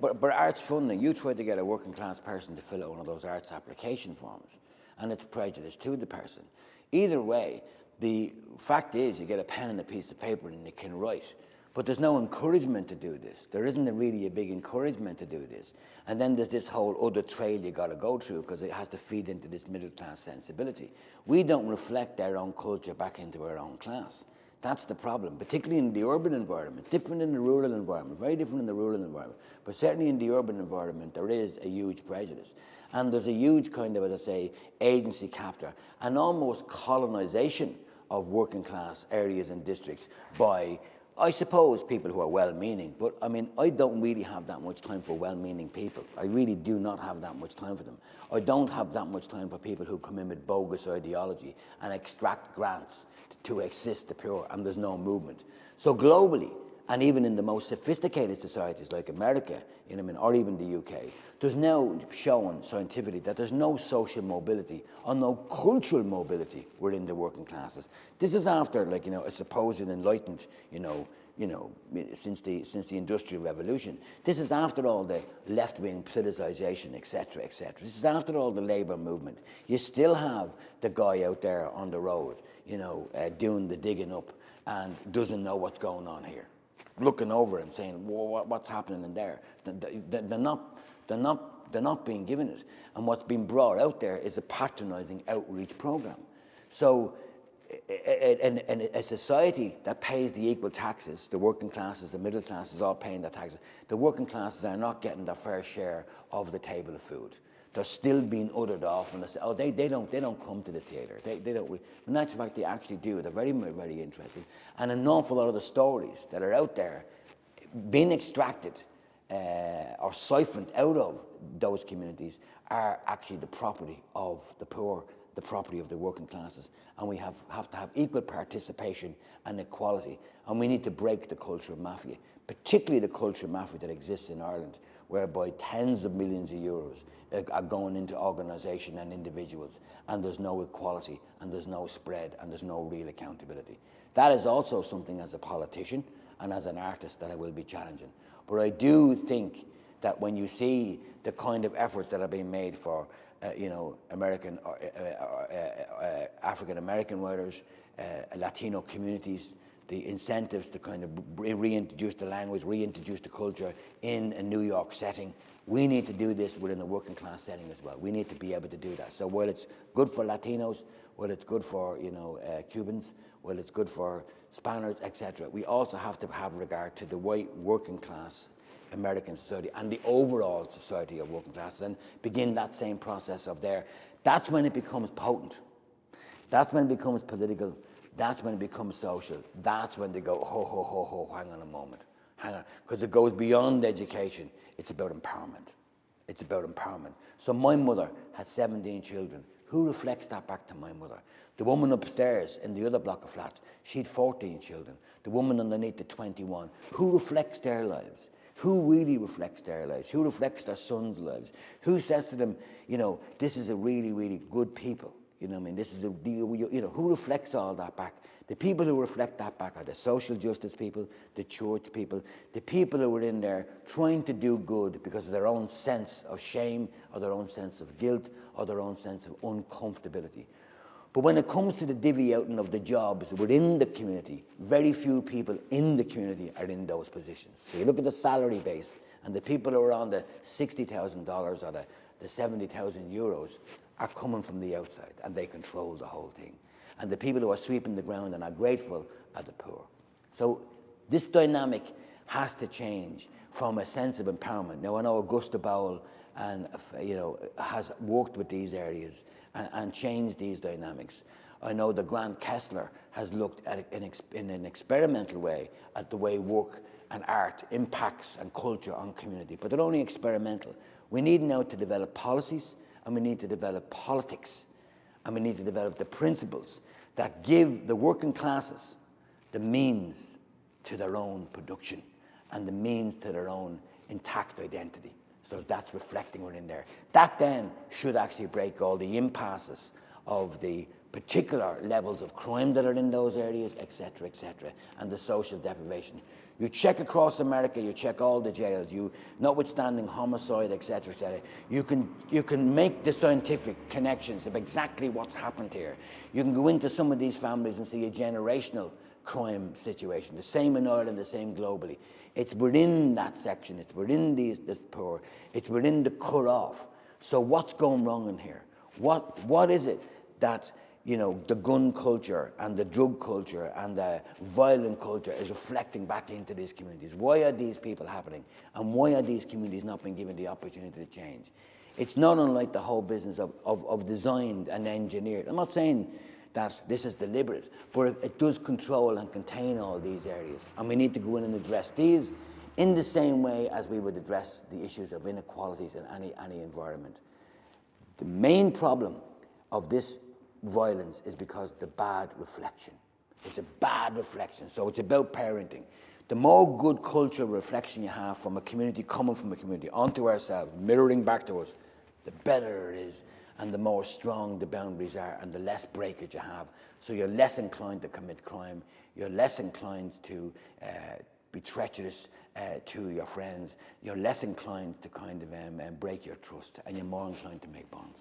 But arts funding, you try to get a working class person to fill out one of those arts application forms, and it's prejudice to the person. Either way, the fact is you get a pen and a piece of paper and you can write. But there's no encouragement to do this. There isn't really a big encouragement to do this. And then there's this whole other trail you got to go through because it has to feed into this middle class sensibility. We don't reflect our own culture back into our own class. That's the problem, particularly in the urban environment. Different in the rural environment, very different in the rural environment. But certainly in the urban environment, there is a huge prejudice. And there's a huge kind of, as I say, agency capture and almost colonization of working class areas and districts by, I suppose, people who are well-meaning, but I mean, I don't really have that much time for well-meaning people. I really do not have that much time for them. I don't have that much time for people who come in with bogus ideology and extract grants to assist the poor, and there's no movement. So globally, and even in the most sophisticated societies like America, you know, I mean, or even the UK, there's now shown scientifically that there's no social mobility or no cultural mobility within the working classes. This is after, like, you know, a supposed enlightened, since the Industrial Revolution. This is after all the left-wing politicization, etc., etc. This is after all the labour movement. You still have the guy out there on the road, doing the digging up and doesn't know what's going on here, looking over and saying, well, what's happening in there? They're not being given it. And what's being brought out there is a patronising outreach program. So a society that pays the equal taxes, the working classes, the middle classes, all paying their taxes, the working classes are not getting their fair share of the table of food. They're still being othered off, and they say, oh, they don't come to the theatre. They don't. In actual fact, they actually do. They're very, very interested. And an awful lot of the stories that are out there being extracted or siphoned out of those communities are actually the property of the poor, the property of the working classes. And we have to have equal participation and equality. And we need to break the culture of mafia, particularly the culture of mafia that exists in Ireland, whereby tens of millions of euros are going into organisation and individuals, and there's no equality, and there's no spread, and there's no real accountability. That is also something as a politician and as an artist that I will be challenging. But I do think that when you see the kind of efforts that are being made for American, African-American writers, Latino communities, the incentives to kind of reintroduce the language, reintroduce the culture in a New York setting. We need to do this within a working class setting as well. We need to be able to do that. So while it's good for Latinos, while it's good for Cubans, while it's good for Spaniards, etc., we also have to have regard to the white working class American society and the overall society of working classes and begin that same process of there. That's when it becomes potent. That's when it becomes political. That's when it becomes social. That's when they go, ho, ho, ho, ho, hang on a moment. Hang on. Because it goes beyond education. It's about empowerment. It's about empowerment. So my mother had 17 children. Who reflects that back to my mother? The woman upstairs in the other block of flats, she had 14 children. The woman underneath the 21. Who reflects their lives? Who really reflects their lives? Who reflects their sons' lives? Who says to them, this is a really, really good people? This is who reflects all that back? The people who reflect that back are the social justice people, the church people, the people who are in there trying to do good because of their own sense of shame or their own sense of guilt or their own sense of uncomfortability. But when it comes to the divvy outing of the jobs within the community, very few people in the community are in those positions. So you look at the salary base, and the people who are on the $60,000 or the 70,000 euros are coming from the outside, and they control the whole thing. And the people who are sweeping the ground and are grateful are the poor. So this dynamic has to change from a sense of empowerment. Now, I know Augusta Bowell and has worked with these areas and changed these dynamics. I know that Grant Kessler has looked at it in an experimental way at the way work and art impacts and culture on community, but they're only experimental. We need now to develop policies, and we need to develop politics, and we need to develop the principles that give the working classes the means to their own production and the means to their own intact identity. So that's reflecting within there. That then should actually break all the impasses of the particular levels of crime that are in those areas, etc., and the social deprivation. You check across America, you check all the jails, notwithstanding homicide, etc., you can make the scientific connections of exactly what's happened here. You can go into some of these families and see a generational crime situation, the same in Ireland, the same globally. It's within that section, it's within this poor, it's within the cut off. So what's going wrong in here? What is it that the gun culture and the drug culture and the violent culture is reflecting back into these communities? Why are these people happening? And why are these communities not being given the opportunity to change? It's not unlike the whole business of designed and engineered. I'm not saying that this is deliberate, but it does control and contain all these areas. And we need to go in and address these in the same way as we would address the issues of inequalities in any environment. The main problem of this violence is because the bad reflection. It's a bad reflection, so it's about parenting. The more good cultural reflection you have from a community, coming from a community, onto ourselves, mirroring back to us, the better it is, and the more strong the boundaries are, and the less breakage you have. So you're less inclined to commit crime, you're less inclined to be treacherous to your friends, you're less inclined to kind of break your trust, and you're more inclined to make bonds.